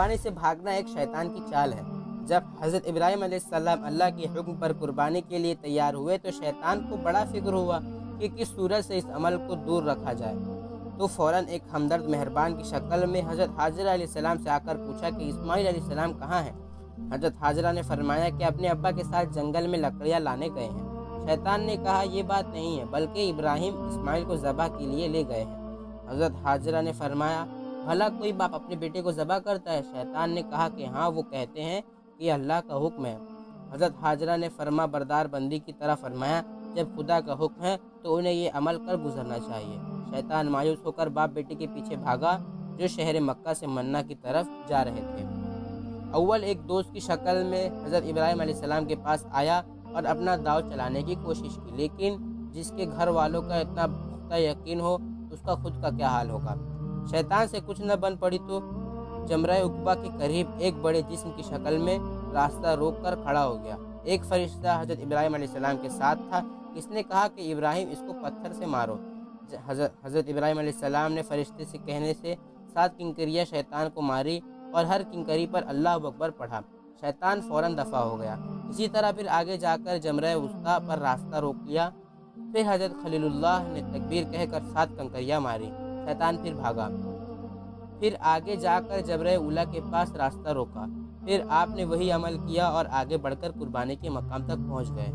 قربانی سے بھاگنا ایک شیطان کی چال ہے۔ جب حضرت ابراہیم علیہ السلام اللہ کے حکم پر قربانی کے لیے تیار ہوئے تو شیطان کو بڑا فکر ہوا کہ کس صورت سے اس عمل کو دور رکھا جائے، تو فوراً ایک ہمدرد مہربان کی شکل میں حضرت حاجرہ علیہ السلام سے آ کر پوچھا کہ اسماعیل علیہ السلام کہاں ہیں؟ حضرت حاجرہ نے فرمایا کہ اپنے ابا کے ساتھ جنگل میں لکڑیاں لانے گئے ہیں۔ شیطان نے کہا یہ بات نہیں ہے، بلکہ ابراہیم اسماعیل کو ذبح کے لیے لے گئے ہیں۔ حضرت حاجرہ نے فرمایا بھلا کوئی باپ اپنے بیٹے کو ذبح کرتا ہے؟ شیطان نے کہا کہ ہاں، وہ کہتے ہیں کہ یہ اللہ کا حکم ہے۔ حضرت حاجرہ نے فرما بردار بندی کی طرح فرمایا جب خدا کا حکم ہے تو انہیں یہ عمل کر گزرنا چاہیے۔ شیطان مایوس ہو کر باپ بیٹے کے پیچھے بھاگا جو شہر مکہ سے منہ کی طرف جا رہے تھے۔ اول ایک دوست کی شکل میں حضرت ابراہیم علیہ السلام کے پاس آیا اور اپنا داؤ چلانے کی کوشش کی، لیکن جس کے گھر والوں کا اتنا پختہ یقین ہو اس کا خود کا کیا حال ہوگا۔ شیطان سے کچھ نہ بن پڑی تو جمرہ عقبہ کے قریب ایک بڑے جسم کی شکل میں راستہ روک کر کھڑا ہو گیا۔ ایک فرشتہ حضرت ابراہیم علیہ السلام کے ساتھ تھا۔ اس نے کہا کہ ابراہیم اس کو پتھر سے مارو۔ حضرت ابراہیم علیہ السلام نے فرشتے سے کہنے سے 7 کنکریاں شیطان کو ماری اور ہر کنکری پر اللہ اکبر پڑھا۔ شیطان فوراً دفع ہو گیا۔ اسی طرح پھر آگے جا کر جمرہ وسطیٰ پر راستہ روک لیا۔ پھر حضرت خلیل اللہ نے تکبیر کہہ کر 7 کنکریاں ماری۔ شیطان پھر بھاگا۔ پھر آگے جا کر جمرہ اولیٰ کے پاس راستہ روکا۔ پھر آپ نے وہی عمل کیا اور آگے بڑھ کر قربانی کے مقام تک پہنچ گئے۔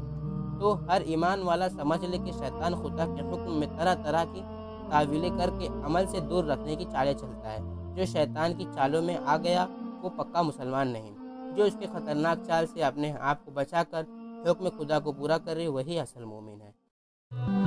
تو ہر ایمان والا سمجھ لے کہ شیطان خدا کے حکم میں طرح طرح کی تعویلیں کر کے عمل سے دور رکھنے کی چالیں چلتا ہے۔ جو شیطان کی چالوں میں آ گیا وہ پکا مسلمان نہیں۔ جو اس کے خطرناک چال سے اپنے آپ کو بچا کر حکم خدا کو پورا کرے وہی اصل مومن ہے۔